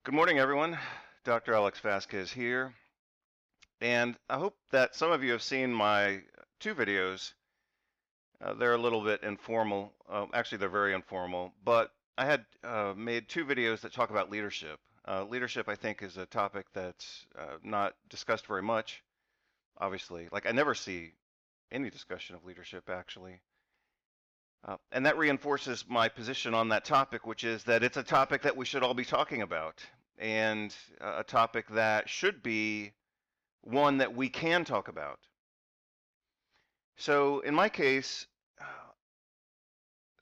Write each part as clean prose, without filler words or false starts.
Good morning, everyone. Dr. Alex Vasquez here, and I hope that some of you have seen my two videos. They're a little bit informal. Actually, they're very informal, but I had made two videos that talk about leadership. Leadership, I think, is a topic that's not discussed very much, obviously. Like, I never see any discussion of leadership, actually. And that reinforces my position on that topic, which is that it's a topic that we should all be talking about, and a topic that should be one that we can talk about. So in my case,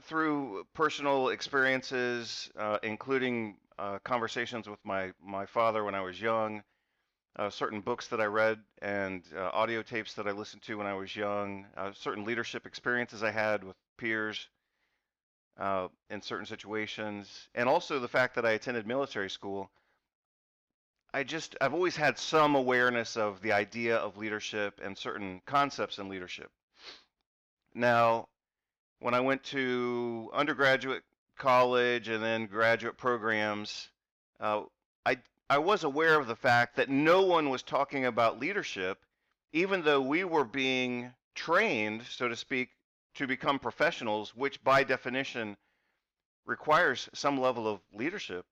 through personal experiences, including conversations with my father when I was young, certain books that I read and audio tapes that I listened to when I was young, certain leadership experiences I had with peers in certain situations, and also the fact that I attended military school, I've always had some awareness of the idea of leadership and certain concepts in leadership. Now, when I went to undergraduate college and then graduate programs, uh, I I was aware of the fact that no one was talking about leadership, even though we were being trained, so to speak, to become professionals, which by definition requires some level of leadership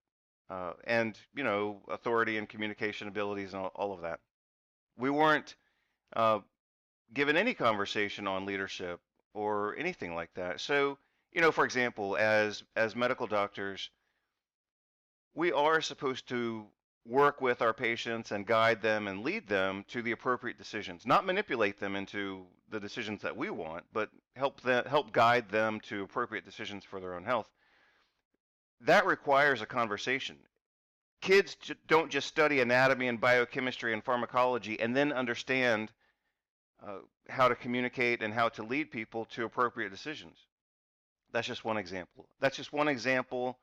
and authority and communication abilities and all of that. We weren't uh, given any conversation on leadership or anything like that. So, for example, as medical doctors, we are supposed to work with our patients and guide them and lead them to the appropriate decisions, not manipulate them into the decisions that we want, but help guide them to appropriate decisions for their own health. That requires a conversation. Kids don't just study anatomy and biochemistry and pharmacology and then understand how to communicate and how to lead people to appropriate decisions. That's just one example. That's just one example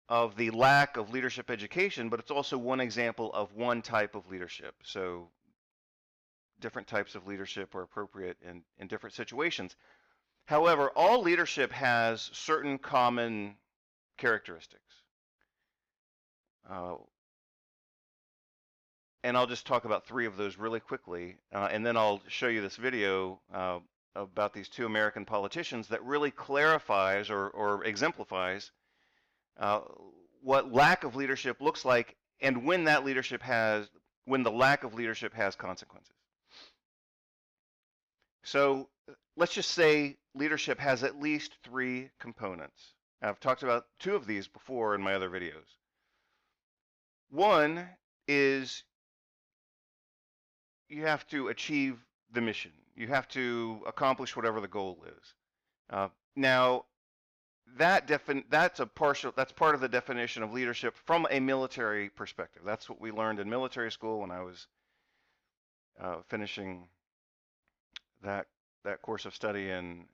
of the lack of leadership education, but it's also one example of one type of leadership. So different types of leadership are appropriate in different situations. However, all leadership has certain common characteristics. And I'll just talk about three of those really quickly, and then I'll show you this video about these two American politicians that really clarifies or exemplifies what lack of leadership looks like, and when the lack of leadership has consequences. So let's just say leadership has at least three components. I've talked about two of these before in my other videos. One is you have to achieve the mission. You have to accomplish whatever the goal is. Now, that's part of the definition of leadership from a military perspective. That's what we learned in military school when I was finishing that course of study in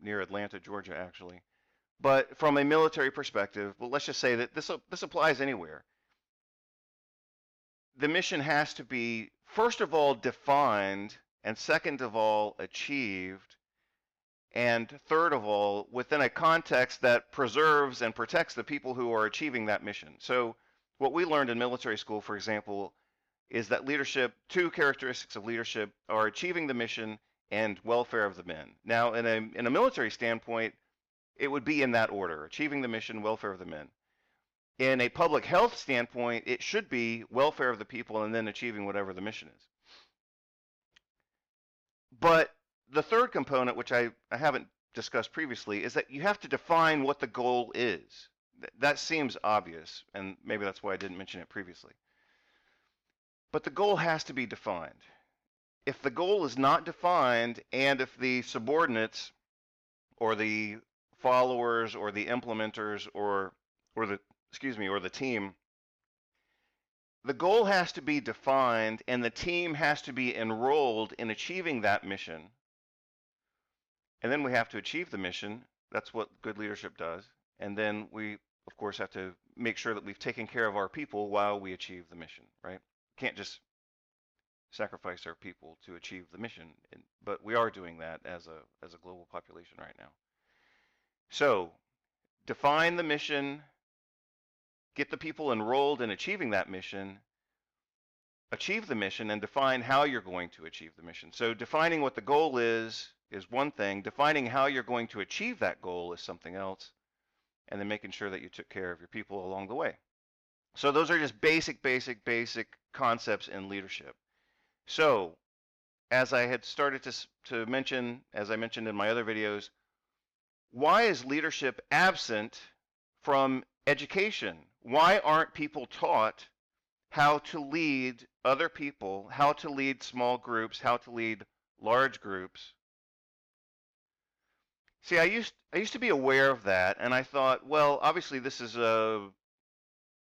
near Atlanta, Georgia, actually. But from a military perspective, well, let's just say that this applies anywhere. The mission has to be, first of all, defined, and second of all, achieved, and third of all, within a context that preserves and protects the people who are achieving that mission. So what we learned in military school, for example, is that two characteristics of leadership are achieving the mission and welfare of the men. Now, in a military standpoint, it would be in that order: achieving the mission, welfare of the men. In a public health standpoint, it should be welfare of the people and then achieving whatever the mission is. But the third component, which I haven't discussed previously, is that you have to define what the goal is. That seems obvious, and maybe that's why I didn't mention it previously. But the goal has to be defined. If the goal is not defined, and if the subordinates or the followers or the implementers or the team, the goal has to be defined and the team has to be enrolled in achieving that mission. And then we have to achieve the mission. That's what good leadership does. And then we, of course, have to make sure that we've taken care of our people while we achieve the mission, right? Can't just sacrifice our people to achieve the mission, but we are doing that as a global population right now. So define the mission, get the people enrolled in achieving that mission, achieve the mission, and define how you're going to achieve the mission. So defining what the goal is one thing. Defining how you're going to achieve that goal is something else. And then making sure that you took care of your people along the way. So those are just basic concepts in leadership. So as I had started to mention, as I mentioned in my other videos, why is leadership absent from education? Why aren't people taught how to lead other people, how to lead small groups, how to lead large groups? See, I used to be aware of that, and I thought, well, obviously this is a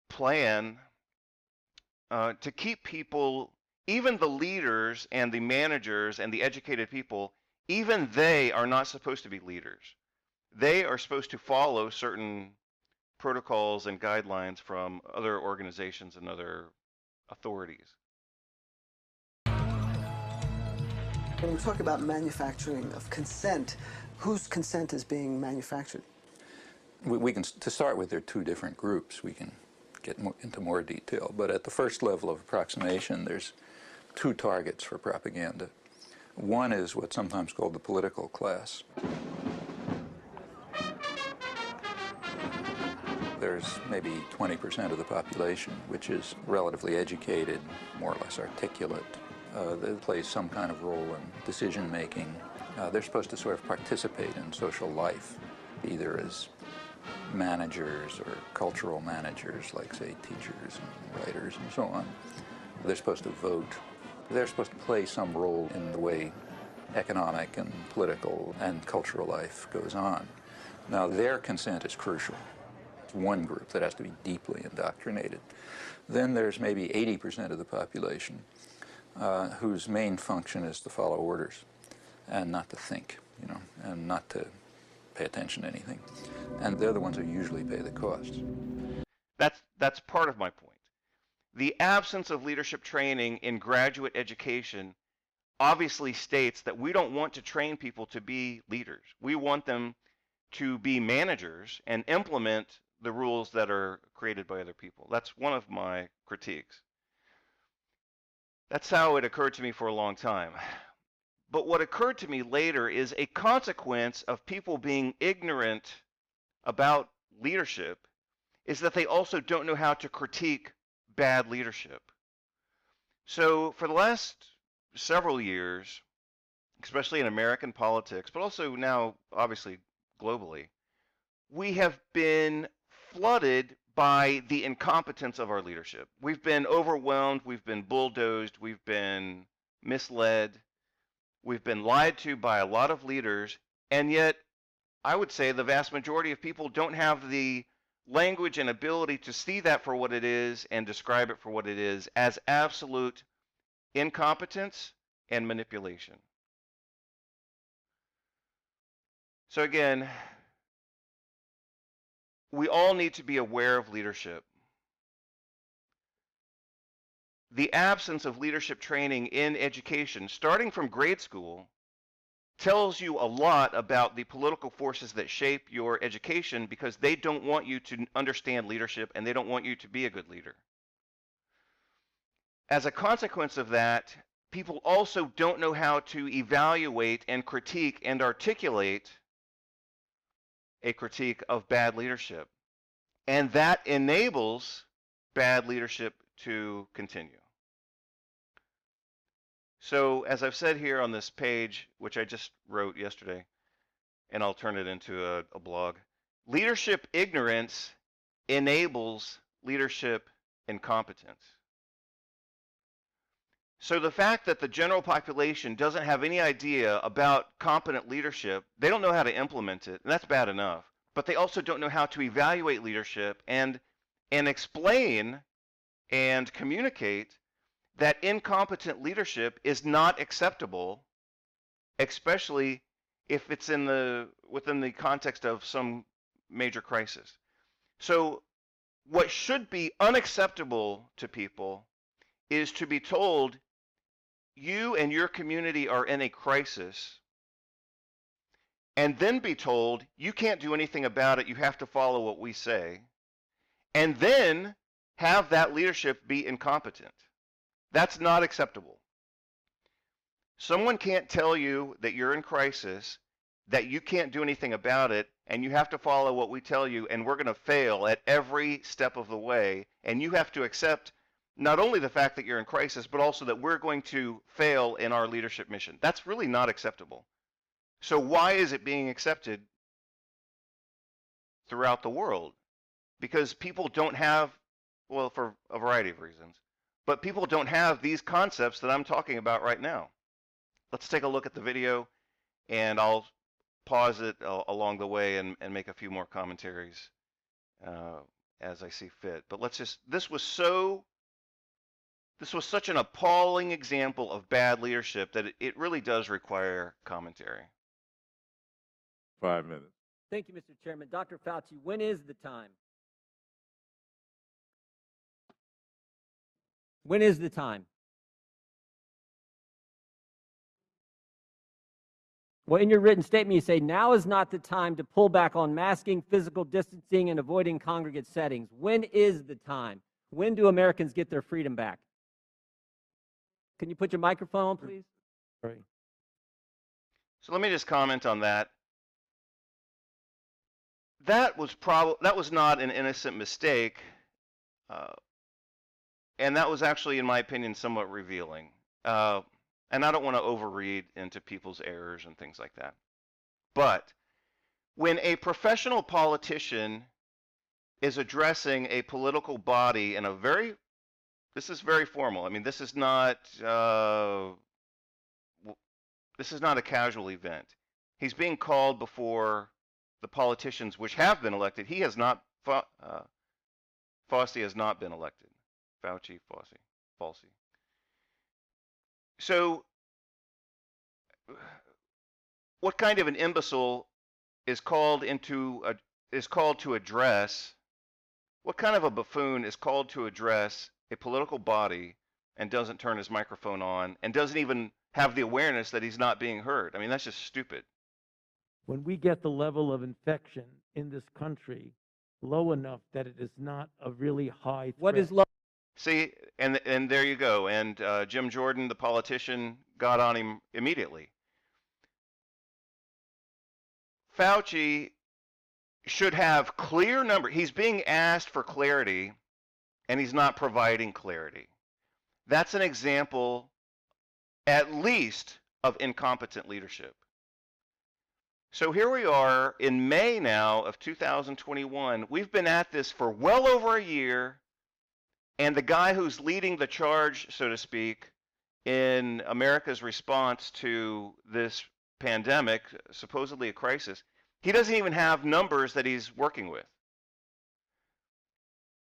plan to keep people, even the leaders and the managers and the educated people, even they are not supposed to be leaders. They are supposed to follow certain protocols and guidelines from other organizations and other authorities. When we talk about manufacturing of consent, whose consent is being manufactured? We can, to start with, there are two different groups. We can get into more detail, but at the first level of approximation, there's two targets for propaganda. One is what's sometimes called the political class. There's maybe 20% of the population which is relatively educated, more or less articulate. They play some kind of role in decision making. They're supposed to sort of participate in social life, either as managers or cultural managers, like, say, teachers and writers and so on. They're supposed to vote. They're supposed to play some role in the way economic and political and cultural life goes on. Now, their consent is crucial. It's one group that has to be deeply indoctrinated. Then there's maybe 80% of the population whose main function is to follow orders and not to think, and not to pay attention to anything. And they're the ones who usually pay the costs. That's part of my point. The absence of leadership training in graduate education obviously states that we don't want to train people to be leaders. We want them to be managers and implement the rules that are created by other people. That's one of my critiques. That's how it occurred to me for a long time. But what occurred to me later is a consequence of people being ignorant about leadership is that they also don't know how to critique bad leadership. So for the last several years, especially in American politics, but also now obviously globally, we have been flooded by the incompetence of our leadership. We've been overwhelmed, we've been bulldozed, we've been misled, we've been lied to by a lot of leaders, and yet I would say the vast majority of people don't have the language and ability to see that for what it is and describe it for what it is, as absolute incompetence and manipulation. So again, we all need to be aware of leadership. The absence of leadership training in education, starting from grade school, tells you a lot about the political forces that shape your education, because they don't want you to understand leadership and they don't want you to be a good leader. As a consequence of that, people also don't know how to evaluate and critique and articulate a critique of bad leadership. And that enables bad leadership to continue. So as I've said here on this page, which I just wrote yesterday, and I'll turn it into a blog, leadership ignorance enables leadership incompetence. So the fact that the general population doesn't have any idea about competent leadership, they don't know how to implement it, and that's bad enough. But they also don't know how to evaluate leadership and explain and communicate that incompetent leadership is not acceptable, especially if it's within the context of some major crisis. So what should be unacceptable to people is to be told, you and your community are in a crisis, and then be told, you can't do anything about it, you have to follow what we say. and then have that leadership be incompetent. That's not acceptable. Someone can't tell you that you're in crisis, that you can't do anything about it, and you have to follow what we tell you, and we're going to fail at every step of the way, and you have to accept not only the fact that you're in crisis, but also that we're going to fail in our leadership mission. That's really not acceptable. So why is it being accepted throughout the world? Because people don't have, well, for a variety of reasons, but people don't have these concepts that I'm talking about right now. Let's take a look at the video, and I'll pause it along the way and make a few more commentaries as I see fit. But let's just, this was such an appalling example of bad leadership that it really does require commentary. 5 minutes. Thank you, Mr. Chairman. Dr. Fauci, when is the time? When is the time? Well, in your written statement, you say, now is not the time to pull back on masking, physical distancing, and avoiding congregate settings. When is the time? When do Americans get their freedom back? Can you put your microphone on, please? Sorry. So let me just comment on that. That was not an innocent mistake, and that was actually, in my opinion, somewhat revealing. And I don't want to overread into people's errors and things like that. But when a professional politician is addressing a political body in a this is very formal. I mean, this is not a casual event. He's being called before the politicians which have been elected. He has not, Fauci has not been elected. Fauci. So what kind of an imbecile is called to address, what kind of a buffoon is called to address a political body and doesn't turn his microphone on and doesn't even have the awareness that he's not being heard? I mean, that's just stupid. When we get the level of infection in this country low enough that it is not a really high threat. What is low? See, and there you go. And Jim Jordan, the politician, got on him immediately. Fauci should have clear numbers. He's being asked for clarity, and he's not providing clarity. That's an example, at least, of incompetent leadership. So here we are in May now of 2021. We've been at this for well over a year. And the guy who's leading the charge, so to speak, in America's response to this pandemic, supposedly a crisis, he doesn't even have numbers that he's working with.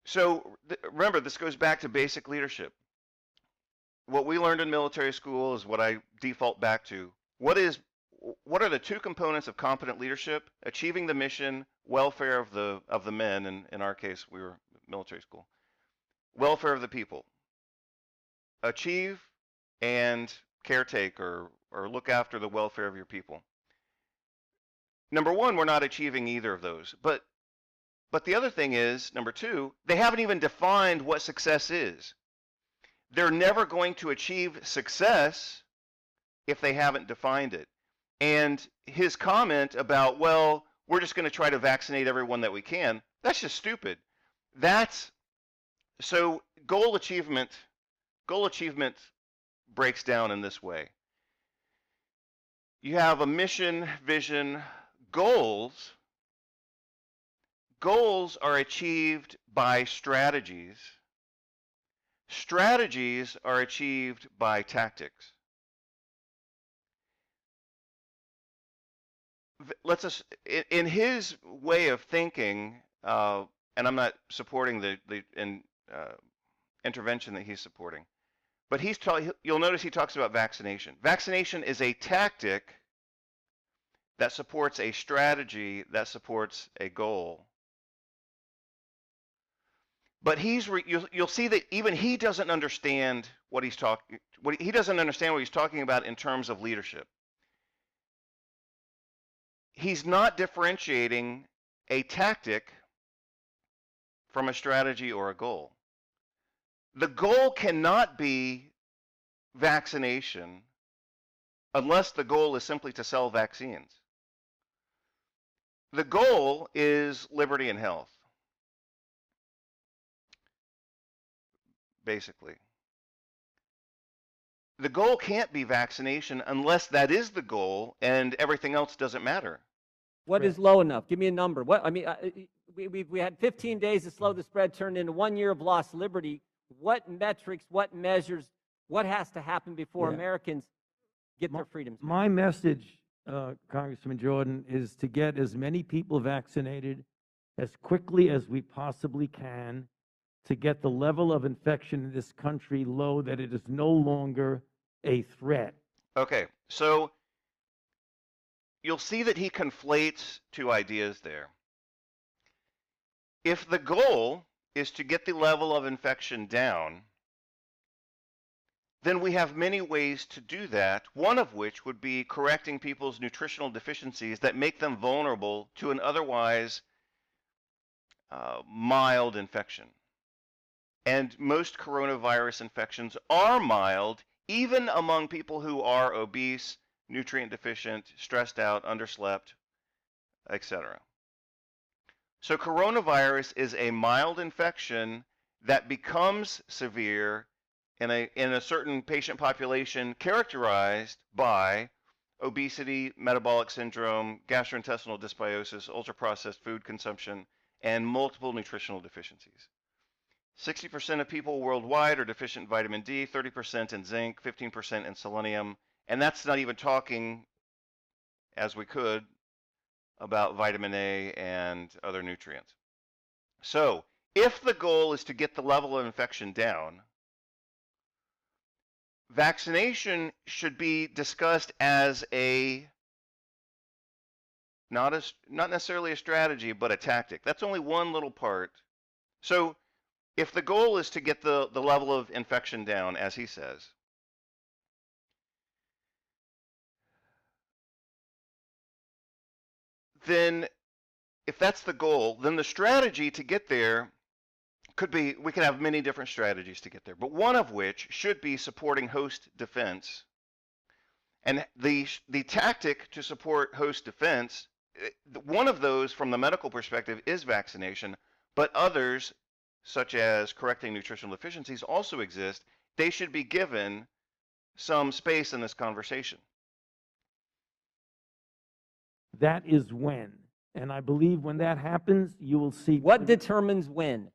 So remember, this goes back to basic leadership. What we learned in military school is what I default back to. What are the two components of competent leadership? Achieving the mission, welfare of the men, and in our case, we were military school. Welfare of the people. Achieve and caretake or look after the welfare of your people. Number one, we're not achieving either of those. But the other thing is, number two, they haven't even defined what success is. They're never going to achieve success if they haven't defined it. And his comment about, well, we're just going to try to vaccinate everyone that we can, that's just stupid. So goal achievement breaks down in this way. You have a mission, vision, goals. Goals are achieved by strategies. Strategies are achieved by tactics. In his way of thinking, and I'm not supporting the intervention that he's supporting, but you'll notice he talks about vaccination. Vaccination is a tactic that supports a strategy that supports a goal. But you'll see that even he doesn't understand what he's talking. He doesn't understand what he's talking about in terms of leadership. He's not differentiating a tactic from a strategy or a goal. The goal cannot be vaccination unless the goal is simply to sell vaccines. The goal is liberty and health, basically. The goal can't be vaccination unless that is the goal and everything else doesn't matter. What is Correct. low enough? Give me a number. What I mean, we had 15 days to slow the spread, turned into 1 year of lost liberty. What metrics, what measures, what has to happen before Yeah. Americans get their freedoms back? My message, Congressman Jordan, is to get as many people vaccinated as quickly as we possibly can to get the level of infection in this country low that it is no longer a threat. Okay, so you'll see that he conflates two ideas there. If the goal is to get the level of infection down, then we have many ways to do that, one of which would be correcting people's nutritional deficiencies that make them vulnerable to an otherwise mild infection. And most coronavirus infections are mild, even among people who are obese, nutrient deficient, stressed out, underslept, etc. So coronavirus is a mild infection that becomes severe in a certain patient population characterized by obesity, metabolic syndrome, gastrointestinal dysbiosis, ultra-processed food consumption, and multiple nutritional deficiencies. 60% of people worldwide are deficient in vitamin D, 30% in zinc, 15% in selenium, and that's not even talking, as we could, about vitamin A and other nutrients. So, if the goal is to get the level of infection down, vaccination should be discussed as not necessarily a strategy, but a tactic. That's only one little part. So, if the goal is to get the level of infection down, as he says, then if that's the goal, then the strategy to get there could be, we can have many different strategies to get there, but one of which should be supporting host defense. And the tactic to support host defense, one of those from the medical perspective is vaccination, but others, such as correcting nutritional deficiencies, also exist. They should be given some space in this conversation. That is when. And I believe when that happens, you will see. What determines when?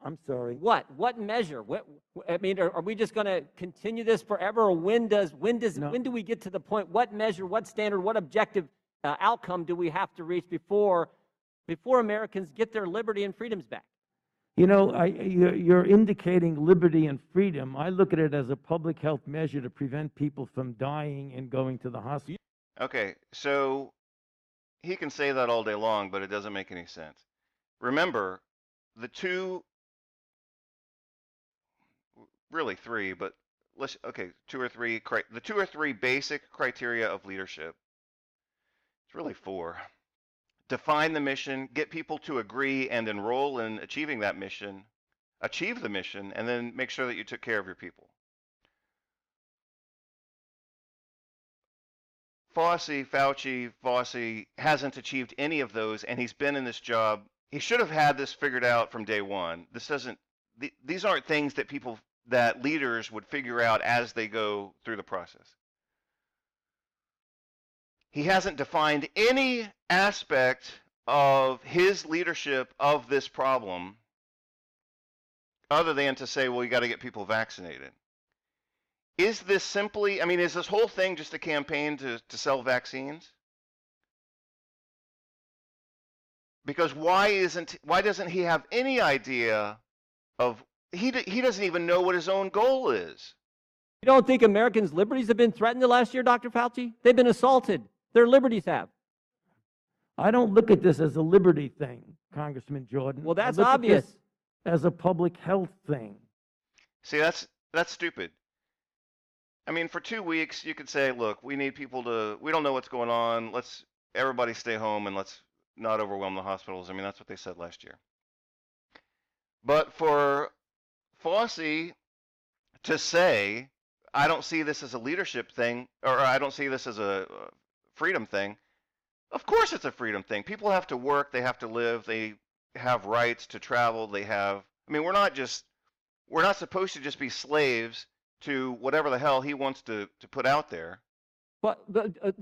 I'm sorry. What measure? I mean, are we just going to continue this forever, or when do we get to the point? What measure? What standard? What objective outcome do we have to reach before Americans get their liberty and freedoms back? You know, you're indicating liberty and freedom. I look at it as a public health measure to prevent people from dying and going to the hospital. Okay, so he can say that all day long, but it doesn't make any sense. Remember, the two, really three, but two or three, the two or three basic criteria of leadership. It's really four. Define the mission, get people to agree and enroll in achieving that mission, achieve the mission, and then make sure that you took care of your people. Fauci hasn't achieved any of those, and he's been in this job. He should have had this figured out from day one. These aren't things that leaders would figure out as they go through the process. He hasn't defined any aspect of his leadership of this problem other than to say, well, you got to get people vaccinated. Is this simply, I mean, is this whole thing just a campaign to sell vaccines? Because why doesn't he have any idea of, he doesn't even know what his own goal is. You don't think Americans' liberties have been threatened the last year, Dr. Fauci? They've been assaulted. Their liberties have. I don't look at this as a liberty thing, Congressman Jordan. Well, that's I look at obvious. this as a public health thing. See, that's stupid. I mean, for 2 weeks, you could say, look, we need people we don't know what's going on. Let's everybody stay home and let's not overwhelm the hospitals. I mean, that's what they said last year. But for Fauci to say, I don't see this as a leadership thing, or I don't see this as a freedom thing, of course it's a freedom thing. People have to work, they have to live, they have rights to travel, they have, I mean, we're not supposed to just be slaves to whatever the hell he wants to put out there. But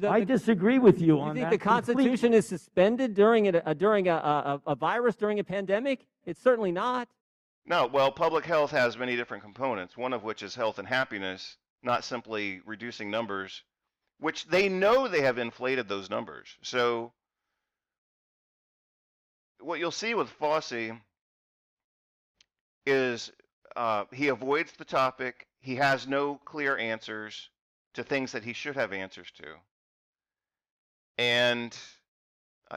I disagree with you you on think that the Constitution completely. is suspended during a virus, during a pandemic? It's certainly not. No, well, public health has many different components, one of which is health and happiness, not simply reducing numbers, which they know they have inflated those numbers. So what you'll see with Fauci is he avoids the topic. He has no clear answers to things that he should have answers to. And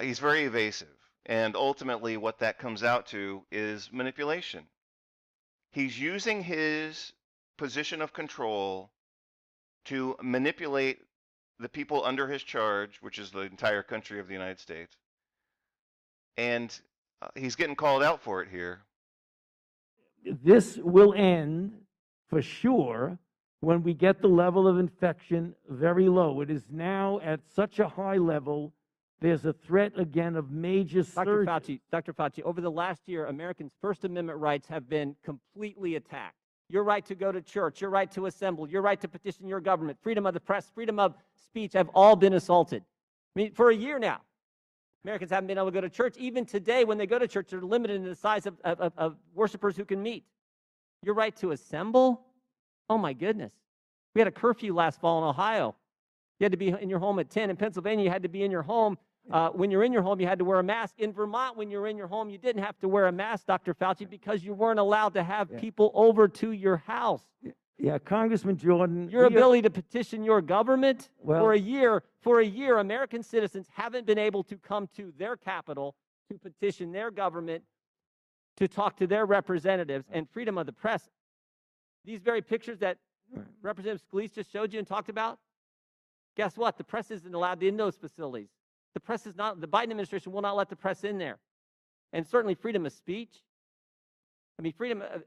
he's very evasive. And ultimately, what that comes out to is manipulation. He's using his position of control to manipulate the people under his charge, which is the entire country of the United States. And he's getting called out for it here. This will end for sure when we get the level of infection very low. It is now at such a high level, there's a threat again of major surge. Dr. Fauci, over the last year, Americans' First Amendment rights have been completely attacked. Your right to go to church, your right to assemble, your right to petition your government, freedom of the press, freedom of speech have all been assaulted. I mean, for a year now, Americans haven't been able to go to church. Even today, when they go to church, they're limited in the size of worshipers who can meet. Your right to assemble? Oh, my goodness. We had a curfew last fall in Ohio. You had to be in your home at 10. In Pennsylvania, you had to be in your home. When you're in your home, you had to wear a mask. In Vermont, when you're in your home, you didn't have to wear a mask, Dr. Fauci, because you weren't allowed to have people over to your house. Yeah, Congressman Jordan. Your ability to petition your government Well, for a year, American citizens haven't been able to come to their capital to petition their government, to talk to their representatives, and freedom of the press. These very pictures that Representative Scalise just showed you and talked about, guess what? The press isn't allowed in those facilities. The press is not, the Biden administration will not let the press in there. And certainly freedom of speech. I mean, freedom of,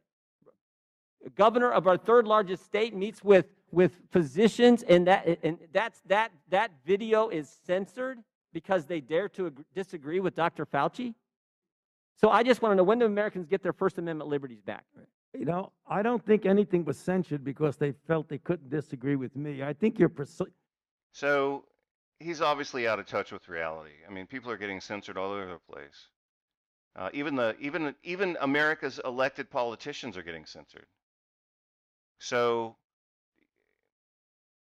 governor of our third largest state meets with physicians, and that video is censored because they dare to disagree with Dr. Fauci. So I just want to know, when do Americans get their First Amendment liberties back? You know, I don't think anything was censored because they felt they couldn't disagree with me. I think you're So he's obviously out of touch with reality. I mean, people are getting censored all over the place. Even America's elected politicians are getting censored. So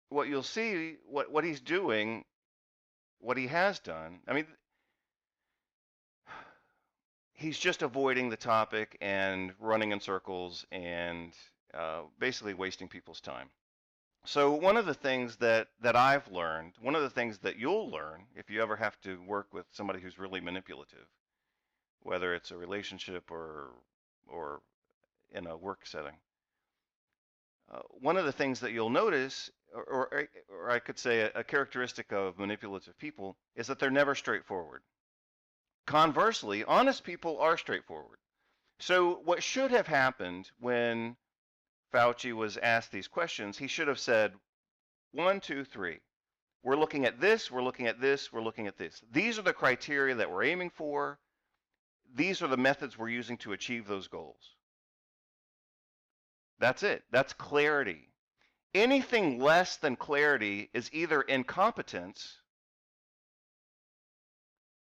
what you'll see, what he's doing, what he has done, I mean, he's just avoiding the topic and running in circles and basically wasting people's time. So one of the things that I've learned, one of the things that you'll learn if you ever have to work with somebody who's really manipulative, whether it's a relationship or in a work setting, one of the things that you'll notice, or I could say a characteristic of manipulative people, is that they're never straightforward. Conversely, honest people are straightforward. So what should have happened when Fauci was asked these questions, he should have said, 1, 2, 3. We're looking at this, we're looking at this, we're looking at this. These are the criteria that we're aiming for. These are the methods we're using to achieve those goals. That's it. That's clarity. Anything less than clarity is either incompetence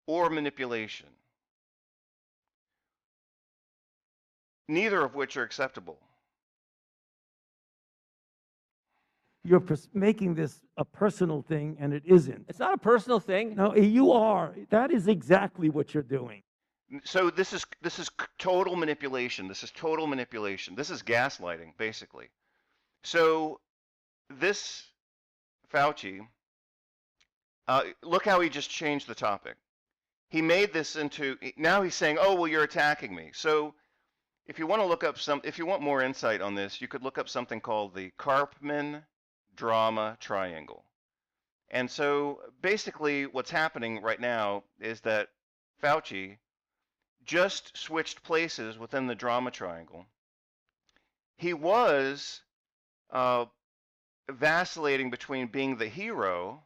or manipulation, neither of which are acceptable. You're making this a personal thing, and it isn't. It's not a personal thing. No, you are. That is exactly what you're doing. So this is total manipulation. This is total manipulation. This is gaslighting, basically. So this Fauci, look how he just changed the topic. He made this into, now he's saying, oh, well, you're attacking me. So if you want to look up if you want more insight on this, you could look up something called the Karpman drama triangle. And so basically what's happening right now is that Fauci just switched places within the drama triangle. He was vacillating between being the hero,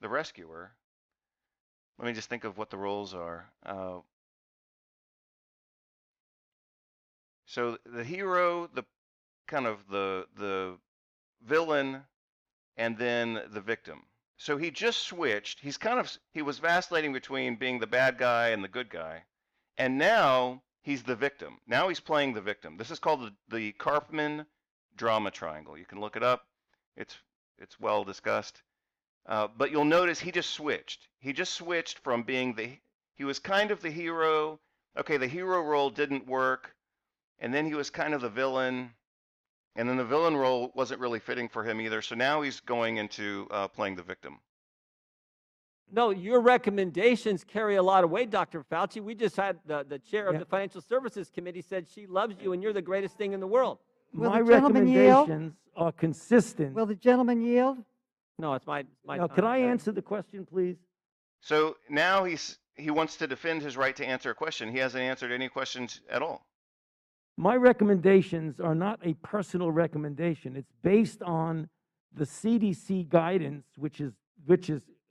the rescuer. Let me just think of what the roles are. So the hero, the kind of the villain, and then the victim. So he just switched. He was vacillating between being the bad guy and the good guy, and now he's the victim. Now he's playing the victim. This is called the Karpman drama triangle. You can look it up. It's well discussed. But you'll notice he just switched. He just switched from being he was kind of the hero. Okay, the hero role didn't work, and then he was kind of the villain, and then the villain role wasn't really fitting for him either. So now he's going into playing the victim. No, your recommendations carry a lot of weight, Dr. Fauci. We just had the chair of the Financial Services Committee said she loves you and you're the greatest thing in the world. Will My the gentleman yield? recommendations are consistent. Will the gentleman yield? No, it's my Now, time. could I answer the question, please? So now he wants to defend his right to answer a question. He hasn't answered any questions at all. My recommendations are not a personal recommendation. It's based on the CDC guidance, which is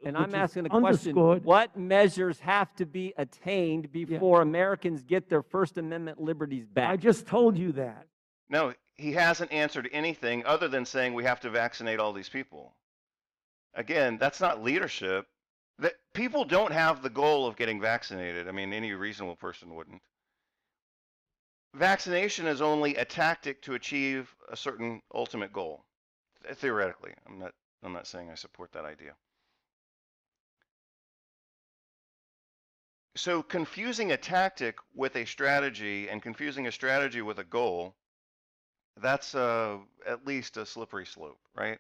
And I'm asking a question, underscored. what measures have to be attained before Americans get their First Amendment liberties back? I just told you that. No, he hasn't answered anything other than saying we have to vaccinate all these people. Again, that's not leadership. That people don't have the goal of getting vaccinated. I mean, any reasonable person wouldn't. Vaccination is only a tactic to achieve a certain ultimate goal. Theoretically, I'm not saying I support that idea. So confusing a tactic with a strategy and confusing a strategy with a goal, that's at least a slippery slope, right?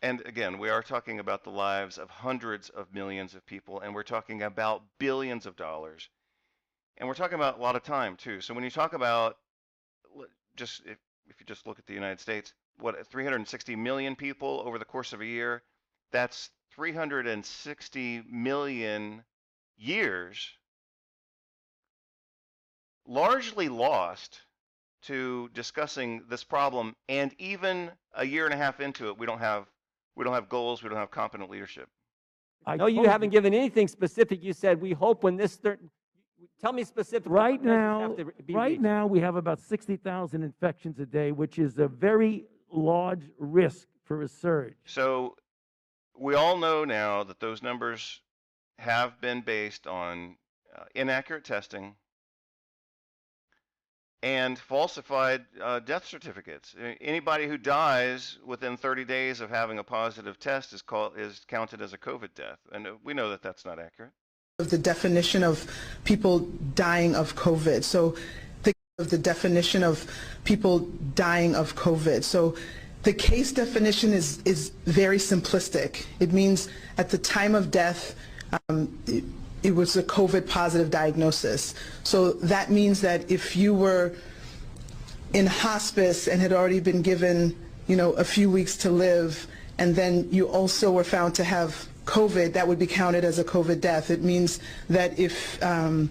And again, we are talking about the lives of hundreds of millions of people, and we're talking about billions of dollars. And we're talking about a lot of time too. So when you talk about just if you just look at the United States, what 360 million people over the course of a year, that's 360 million years largely lost to discussing this problem, and even a year and a half into it, we don't have goals, we don't have competent leadership. No, you haven't given anything specific. You said we hope when this tell me specifically. Right what measures now, have to be right reached. now we have about 60,000 infections a day, which is a very large risk for a surge. So we all know now that those numbers have been based on inaccurate testing and falsified death certificates. Anybody who dies within 30 days of having a positive test is counted as a COVID death, and we know that that's not accurate. Of the definition of people dying of COVID. So think of the definition of people dying of COVID. So the case definition is very simplistic. It means at the time of death, it was a COVID positive diagnosis. So that means that if you were in hospice and had already been given, a few weeks to live, and then you also were found to have COVID, that would be counted as a COVID death. It means that even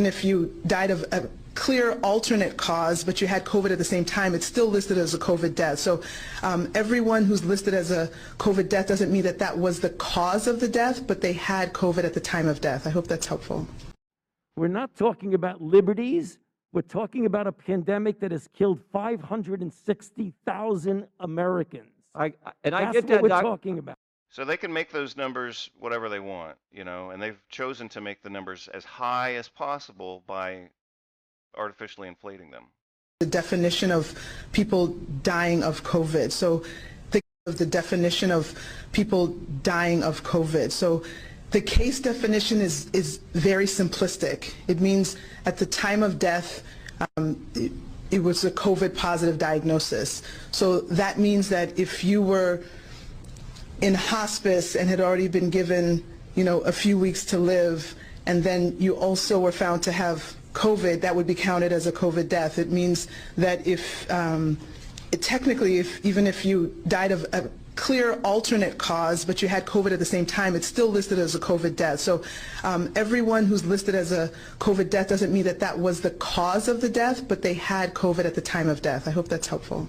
if you died of a clear alternate cause, but you had COVID at the same time, it's still listed as a COVID death. So everyone who's listed as a COVID death doesn't mean that that was the cause of the death, but they had COVID at the time of death. I hope that's helpful. We're not talking about liberties. We're talking about a pandemic that has killed 560,000 Americans. I That's get what that, we're Doc. talking about. So they can make those numbers whatever they want, and they've chosen to make the numbers as high as possible by artificially inflating them. The definition of people dying of COVID. So think of the definition of people dying of COVID. So the case definition is very simplistic. It means at the time of death, it was a COVID positive diagnosis. So that means that if you were in hospice and had already been given, a few weeks to live, and then you also were found to have COVID, that would be counted as a COVID death. It means that even if you died of a clear alternate cause, but you had COVID at the same time, it's still listed as a COVID death. So everyone who's listed as a COVID death doesn't mean that that was the cause of the death, but they had COVID at the time of death. I hope that's helpful.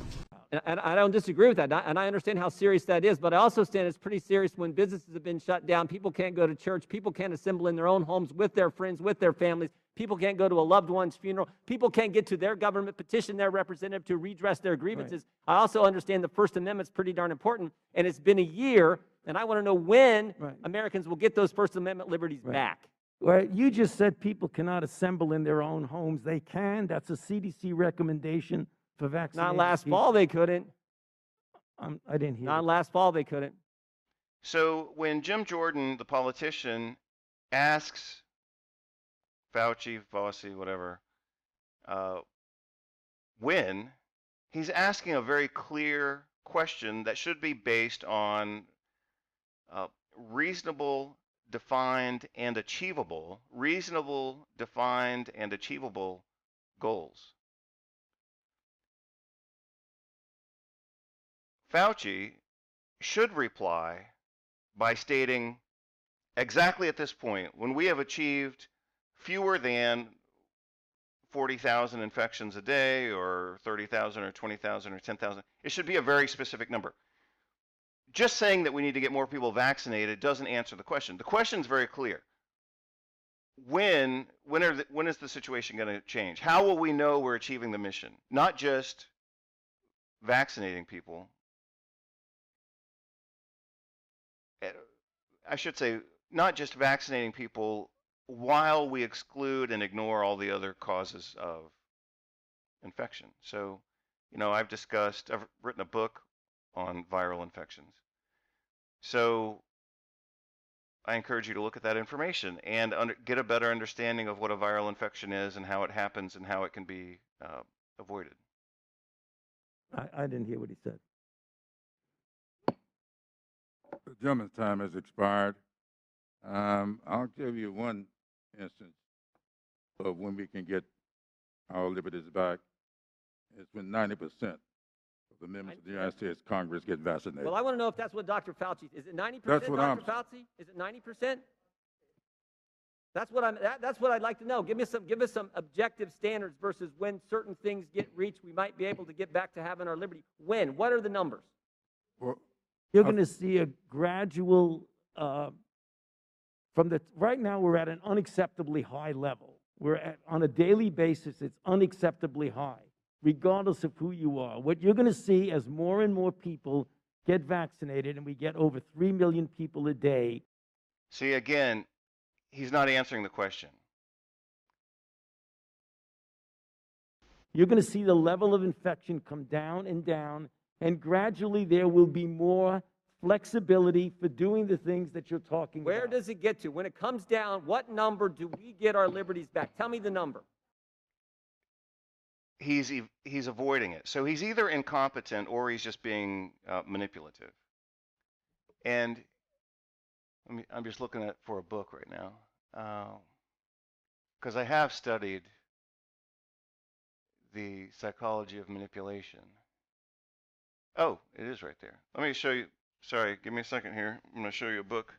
And I don't disagree with that, and I understand how serious that is, but I also understand it's pretty serious when businesses have been shut down, people can't go to church, people can't assemble in their own homes with their friends, with their families, people can't go to a loved one's funeral, people can't get to their government, petition their representative to redress their grievances. Right. I also understand the First Amendment's pretty darn important, and it's been a year, and I want to know when Americans will get those First Amendment liberties back. Well, you just said people cannot assemble in their own homes. They can. That's a CDC recommendation for vaccinated Not last people. fall they couldn't. I didn't hear. Not last fall they couldn't. So when Jim Jordan, the politician, asks Fauci, Fauci, whatever, when, he's asking a very clear question that should be based on reasonable, defined, and achievable goals. Fauci should reply by stating, exactly at this point, when we have achieved fewer than 40,000 infections a day, or 30,000, or 20,000, or 10,000, it should be a very specific number. Just saying that we need to get more people vaccinated doesn't answer the question. The question is very clear. When is the situation going to change? How will we know we're achieving the mission? Not just vaccinating people. I should say, not just vaccinating people while we exclude and ignore all the other causes of infection. So, you know, I've written a book on viral infections. So I encourage you to look at that information and get a better understanding of what a viral infection is and how it happens and how it can be avoided. I didn't hear what he said. The gentleman's time has expired. I'll give you one instance of when we can get our liberties back. It's when 90% of the members of the United States Congress get vaccinated. Well, I want to know if that's what Dr. Fauci, is it 90%, That's what Dr. Fauci? Is it 90%? That's what I'd like to know. Give us some objective standards versus when certain things get reached, we might be able to get back to having our liberty. When? What are the numbers? Well, You're going to see a gradual, right now we're at an unacceptably high level. On a daily basis, it's unacceptably high, regardless of who you are. What you're going to see as more and more people get vaccinated, and we get over 3 million people a day. See, again, he's not answering the question. You're going to see the level of infection come down and down, and gradually there will be more flexibility for doing the things that you're talking about. Where does it get to? When it comes down, what number do we get our liberties back? Tell me the number. He's avoiding it. So he's either incompetent or he's just being manipulative. And I'm just looking for a book right now, because I have studied the psychology of manipulation. Oh, it is right there. Let me show you. Sorry, give me a second here. I'm going to show you a book.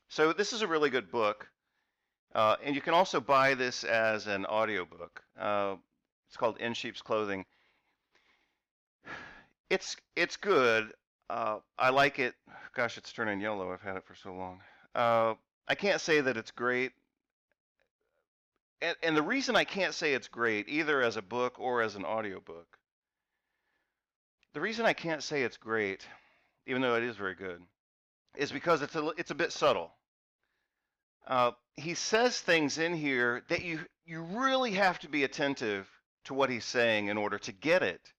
So this is a really good book, and you can also buy this as an audiobook. It's called In Sheep's Clothing. It's good. I like it. Gosh, it's turning yellow. I've had it for so long. I can't say that it's great. And the reason I can't say it's great, either as a book or as an audiobook, the reason I can't say it's great, even though it is very good, is because it's a bit subtle. He says things in here that you really have to be attentive to what he's saying in order to get it.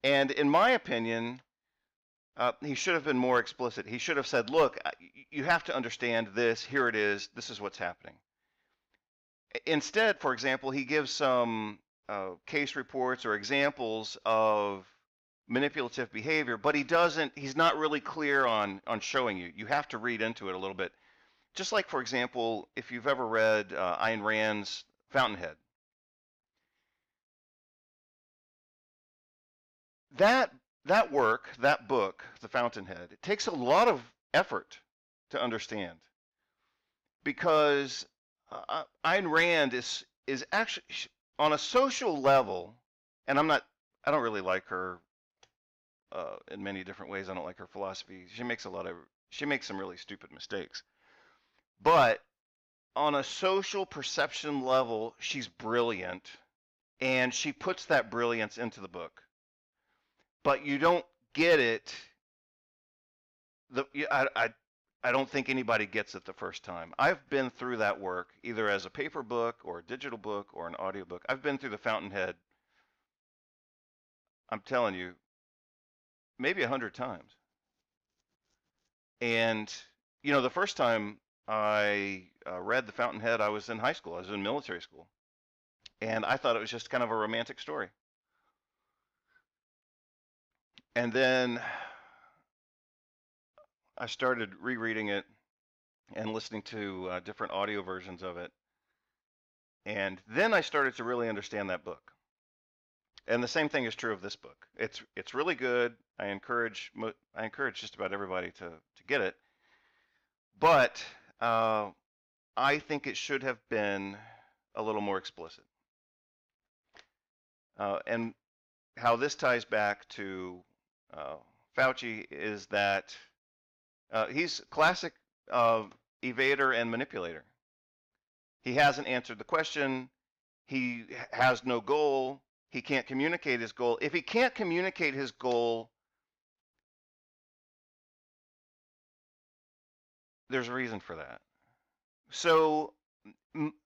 And in my opinion, he should have been more explicit. He should have said, look, you have to understand this. Here it is. This is what's happening. Instead, for example, he gives some case reports or examples of manipulative behavior, but he's not really clear on showing you. You have to read into it a little bit. Just like, for example, if you've ever read Ayn Rand's Fountainhead. that work, that book, The Fountainhead, it takes a lot of effort to understand because Ayn Rand is actually on a social level, and I don't really like her in many different ways. I don't like her philosophy. She makes some really stupid mistakes, but on a social perception level, she's brilliant, and she puts that brilliance into the book. But you don't get it. I don't think anybody gets it the first time. I've been through that work either as a paper book or a digital book or an audio book. I've been through the Fountainhead. I'm telling you, maybe 100 times. And the first time I read the Fountainhead, I was in high school. I was in military school, and I thought it was just kind of a romantic story. And then I started rereading it and listening to different audio versions of it. And then I started to really understand that book. And the same thing is true of this book. It's really good. I encourage just about everybody to get it. But I think it should have been a little more explicit. And how this ties back to Fauci is that he's classic evader and manipulator. He hasn't answered the question. He has no goal. He can't communicate his goal. If he can't communicate his goal, there's a reason for that. So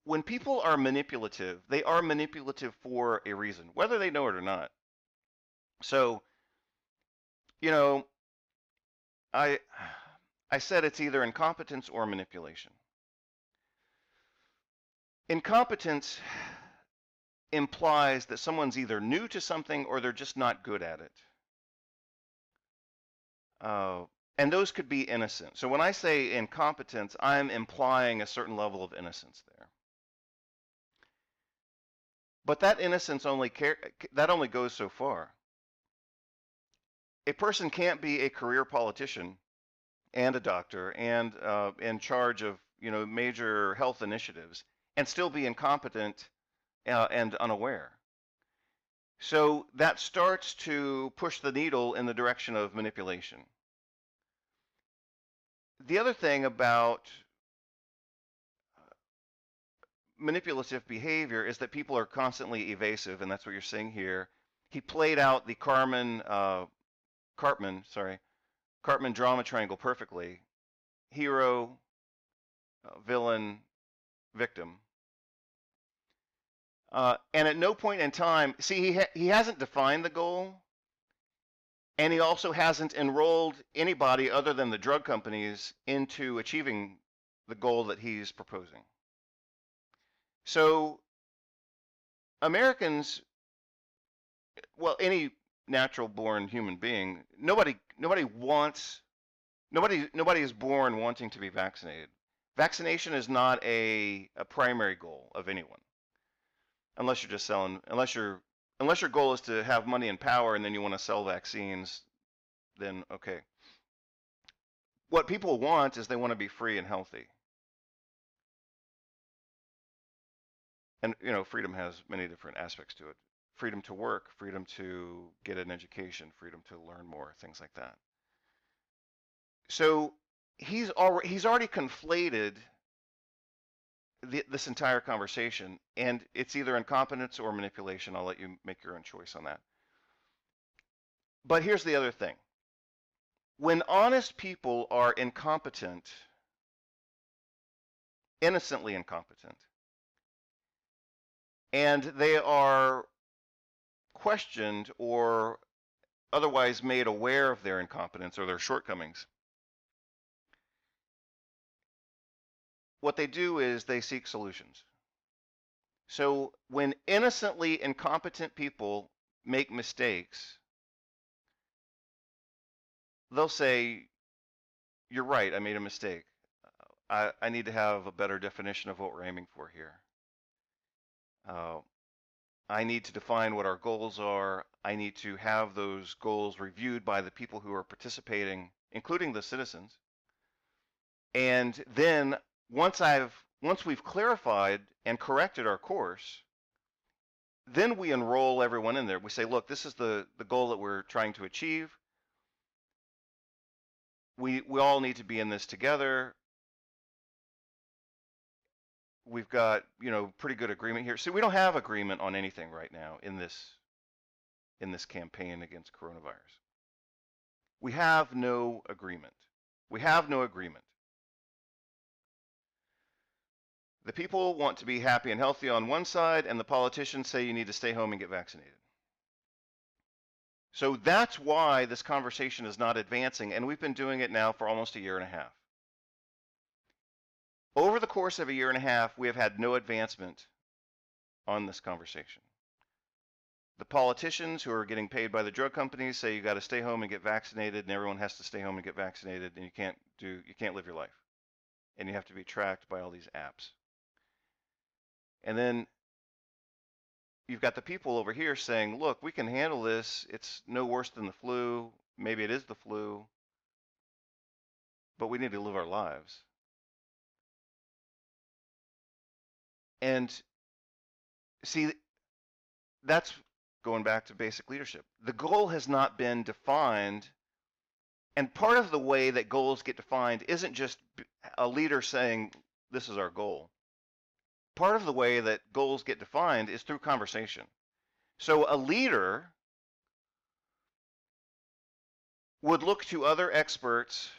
when people are manipulative, they are manipulative for a reason, whether they know it or not. So, I said it's either incompetence or manipulation. Incompetence implies that someone's either new to something or they're just not good at it. And those could be innocent. So when I say incompetence, I'm implying a certain level of innocence there. But that innocence only goes so far. A person can't be a career politician and a doctor and in charge of major health initiatives and still be incompetent and unaware. So that starts to push the needle in the direction of manipulation. The other thing about manipulative behavior is that people are constantly evasive, and that's what you're seeing here. He played out the Cartman drama triangle perfectly. Hero, villain, victim. And at no point in time, see, he hasn't defined the goal, and he also hasn't enrolled anybody other than the drug companies into achieving the goal that he's proposing. So Americans, well, any natural-born human being, nobody is born wanting to be vaccinated. Vaccination is not a primary goal of anyone, unless you're just selling. Unless your goal is to have money and power, and then you want to sell vaccines, then okay. What people want is they want to be free and healthy. And freedom has many different aspects to it. Freedom to work, freedom to get an education, freedom to learn more, things like that. So he's already conflated this entire conversation, and it's either incompetence or manipulation. I'll let you make your own choice on that. But here's the other thing. When honest people are incompetent, innocently incompetent, and they are questioned or otherwise made aware of their incompetence or their shortcomings, what they do is they seek solutions. So when innocently incompetent people make mistakes, they'll say, you're right, I made a mistake. I need to have a better definition of what we're aiming for here. I need to define what our goals are. I need to have those goals reviewed by the people who are participating, including the citizens. And then once we've clarified and corrected our course, then we enroll everyone in there. We say, look, this is the goal that we're trying to achieve. We all need to be in this together. We've got, pretty good agreement here. So we don't have agreement on anything right now in this campaign against coronavirus. We have no agreement. We have no agreement. The people want to be happy and healthy on one side, and the politicians say you need to stay home and get vaccinated. So that's why this conversation is not advancing, and we've been doing it now for almost a year and a half. Over the course of a year and a half, we have had no advancement on this conversation. The politicians who are getting paid by the drug companies say you got to stay home and get vaccinated, and everyone has to stay home and get vaccinated, and you can't live your life, and you have to be tracked by all these apps. And then you've got the people over here saying, look, we can handle this. It's no worse than the flu. Maybe it is the flu, but we need to live our lives. And see, that's going back to basic leadership. The goal has not been defined. And part of the way that goals get defined isn't just a leader saying, this is our goal. Part of the way that goals get defined is through conversation. So a leader would look to other experts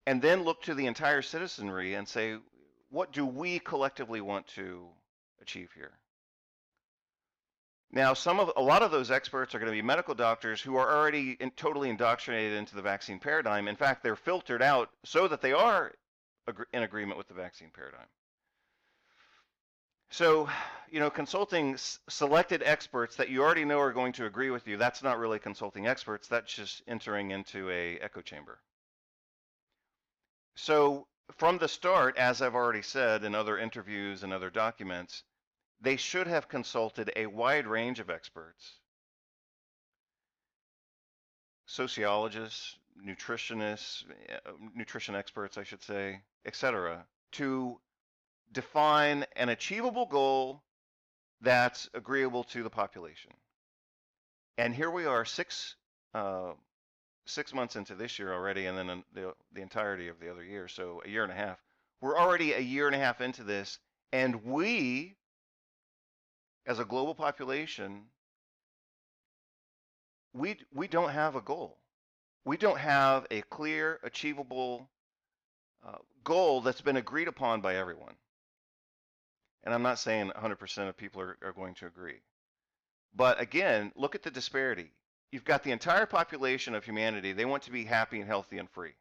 and then look to the entire citizenry and say, what do we collectively want to achieve here? Now, a lot of those experts are going to be medical doctors who are already totally indoctrinated into the vaccine paradigm. In fact, they're filtered out so that they are in agreement with the vaccine paradigm. So, consulting selected experts that you already know are going to agree with you, that's not really consulting experts. That's just entering into an echo chamber. So from the start, as I've already said in other interviews and other documents, they should have consulted a wide range of experts, sociologists, nutritionists, nutrition experts, I should say, etc., to define an achievable goal that's agreeable to the population. And here we are 6 months into this year already, and then the entirety of the other year, so a year and a half. We're already a year and a half into this, and we, as a global population, we don't have a goal. We don't have a clear, achievable goal that's been agreed upon by everyone. And I'm not saying 100% of people are going to agree. But again, look at the disparity. You've got the entire population of humanity. They want to be happy and healthy and free.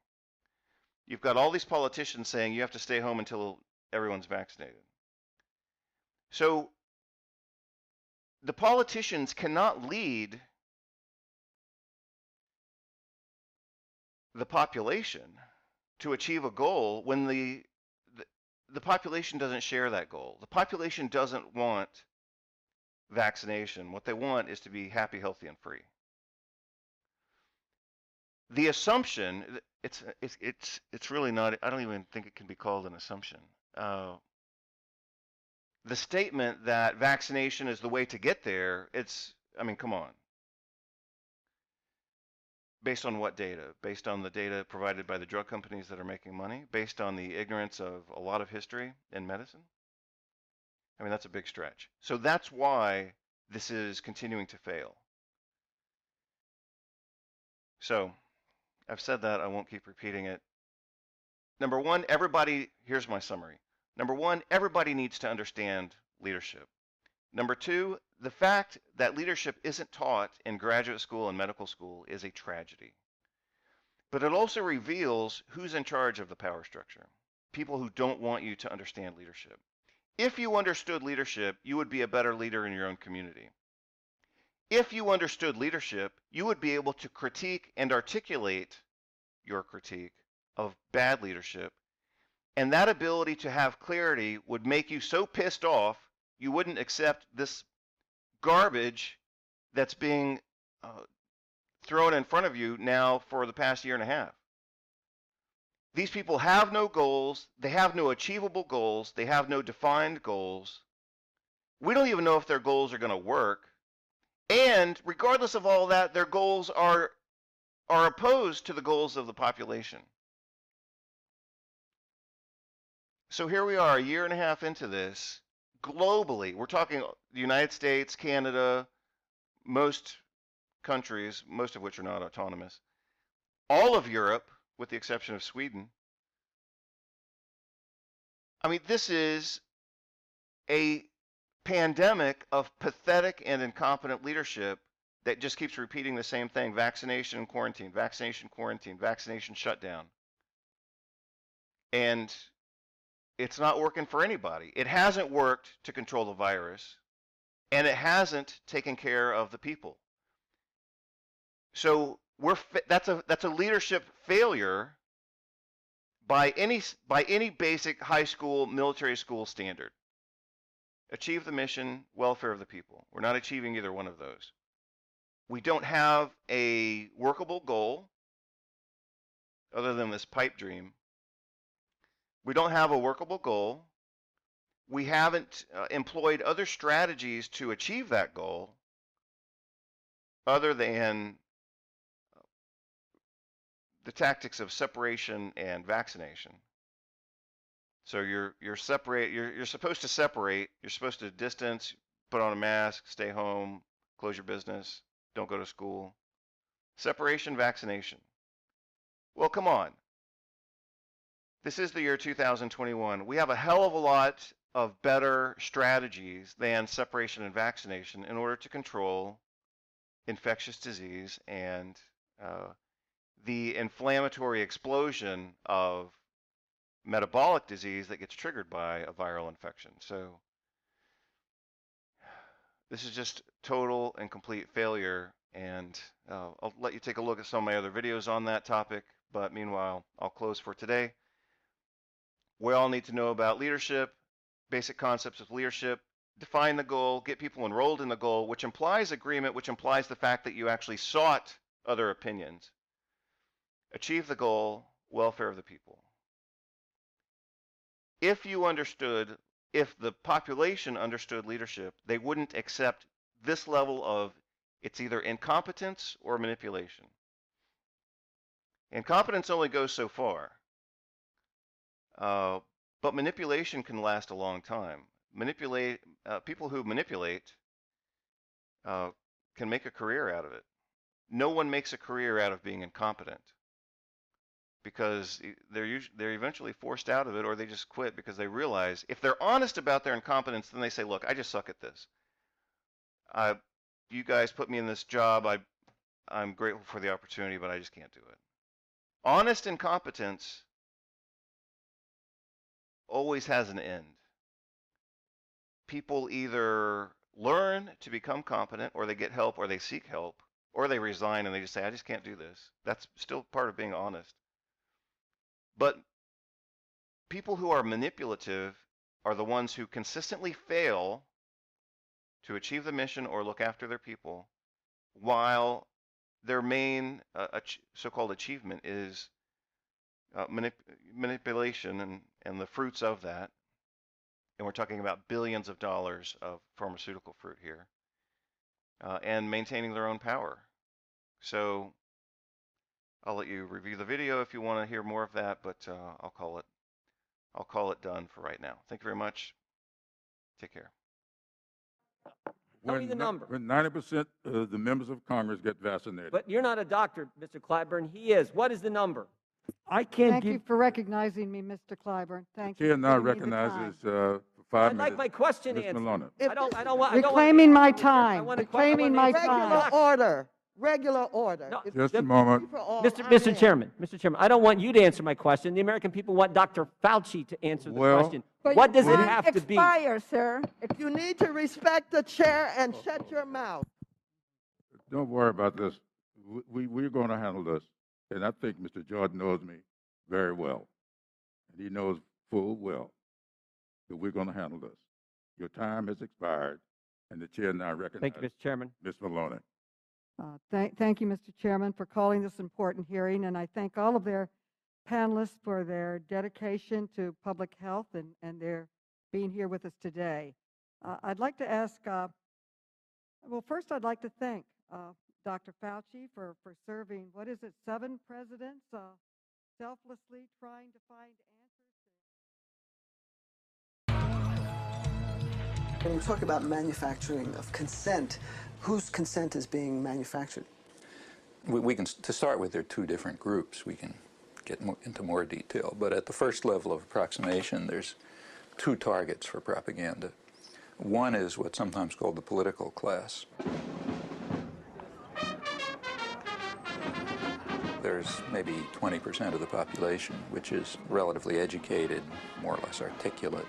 You've got all these politicians saying you have to stay home until everyone's vaccinated. So the politicians cannot lead the population to achieve a goal when the population doesn't share that goal. The population doesn't want vaccination. What they want is to be happy, healthy, and free. The assumption, it's really not, I don't even think it can be called an assumption. The statement that vaccination is the way to get there, come on. Based on what data? Based on the data provided by the drug companies that are making money? Based on the ignorance of a lot of history in medicine? That's a big stretch. So that's why this is continuing to fail. So I've said that, I won't keep repeating it. Number one, here's my summary. Number one, everybody needs to understand leadership. Number two, the fact that leadership isn't taught in graduate school and medical school is a tragedy. But it also reveals who's in charge of the power structure. People who don't want you to understand leadership. If you understood leadership, you would be a better leader in your own community. If you understood leadership, you would be able to critique and articulate your critique of bad leadership. And that ability to have clarity would make you so pissed off, you wouldn't accept this garbage that's being thrown in front of you now for the past year and a half. These people have no goals. They have no achievable goals. They have no defined goals. We don't even know if their goals are going to work. And regardless of all that, their goals are opposed to the goals of the population. So here we are, a year and a half into this. Globally, we're talking the United States, Canada, most countries, most of which are not autonomous, all of Europe, with the exception of Sweden. I mean, this is a pandemic of pathetic and incompetent leadership that just keeps repeating the same thing: vaccination and quarantine, vaccination, quarantine, vaccination, shutdown. And it's not working for anybody. It hasn't worked to control the virus, and it hasn't taken care of the people. So that's a leadership failure by any basic high school, military school standard. Achieve the mission, welfare of the people. We're not achieving either one of those. We don't have a workable goal other than this pipe dream. We don't have a workable goal. We haven't employed other strategies to achieve that goal other than the tactics of separation and vaccination. So you're supposed to separate, you're supposed to distance, put on a mask, stay home, close your business, don't go to school. Separation, vaccination. Well, come on. This is the year 2021. We have a hell of a lot of better strategies than separation and vaccination in order to control infectious disease and the inflammatory explosion of metabolic disease that gets triggered by a viral infection. So this is just total and complete failure, and I'll let you take a look at some of my other videos on that topic, but meanwhile, I'll close for today. We all need to know about leadership, basic concepts of leadership, define the goal, get people enrolled in the goal, which implies agreement, which implies the fact that you actually sought other opinions. Achieve the goal, welfare of the people. If the population understood leadership, they wouldn't accept this level of, it's either incompetence or manipulation. Incompetence only goes so far, but manipulation can last a long time. People who manipulate can make a career out of it. No one makes a career out of being incompetent, because they're eventually forced out of it, or they just quit because they realize if they're honest about their incompetence, then they say, look, I just suck at this. You guys put me in this job. I'm grateful for the opportunity, but I just can't do it. Honest incompetence always has an end. People either learn to become competent, or they get help, or they seek help, or they resign and they just say, I just can't do this. That's still part of being honest. But people who are manipulative are the ones who consistently fail to achieve the mission or look after their people, while their main so-called achievement is manipulation and the fruits of that. And we're talking about billions of dollars of pharmaceutical fruit here, and maintaining their own power. So I'll let you review the video if you want to hear more of that, but I'll call it done for right now. Thank you very much. Take care. Tell me the number. When 90% of the members of Congress get vaccinated. But you're not a doctor, Mr. Clyburn. He is. What is the number? I can't Thank give. you for recognizing me, Mr. Clyburn. Thank The you. chair for now giving me the recognizes time. for 5 I'd minutes. like my question Ms. answered. Maloney. I don't want. Reclaiming my I time. want a Reclaiming my question. time. Regular order. No, Just a moment. Mr. Chairman, I don't want you to answer my question. The American people want Dr. Fauci to answer the Well, question. What does it have to be? Sir. If you need to respect the chair and shut your mouth. Don't worry about this. We're going to handle this. And I think Mr. Jordan knows me very well. And he knows full well that we're going to handle this. Your time has expired, and the chair now recognizes Thank you, Mr. Chairman. Ms. Maloney. Thank you, Mr. Chairman, for calling this important hearing, and I thank all of their panelists for their dedication to public health and their being here with us today. I'd like to ask, well, first I'd like to thank Dr. Fauci for serving, what is it, 7 presidents, selflessly trying to find answers. When you talk about manufacturing of consent, whose consent is being manufactured? We can, to start with, there are 2 different groups. We can get into more detail, but at the first level of approximation, there's 2 targets for propaganda. One is what's sometimes called the political class. There's maybe 20% of the population which is relatively educated, more or less articulate.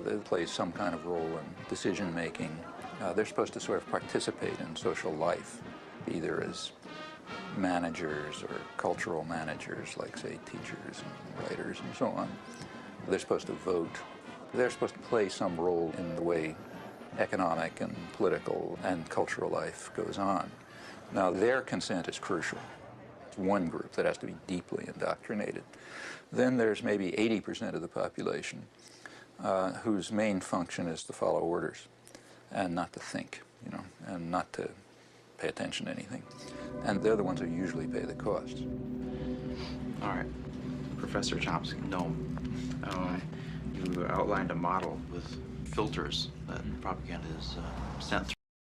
They play some kind of role in decision making. They're supposed to sort of participate in social life, either as managers or cultural managers, like, say, teachers and writers and so on. They're supposed to vote. They're supposed to play some role in the way economic and political and cultural life goes on. Now, their consent is crucial. It's one group that has to be deeply indoctrinated. Then there's maybe 80% of the population whose main function is to follow orders and not to think, you know, and not to pay attention to anything. And they're the ones who usually pay the costs. All right, Professor Chomsky, no. You outlined a model with filters that propaganda is sent through.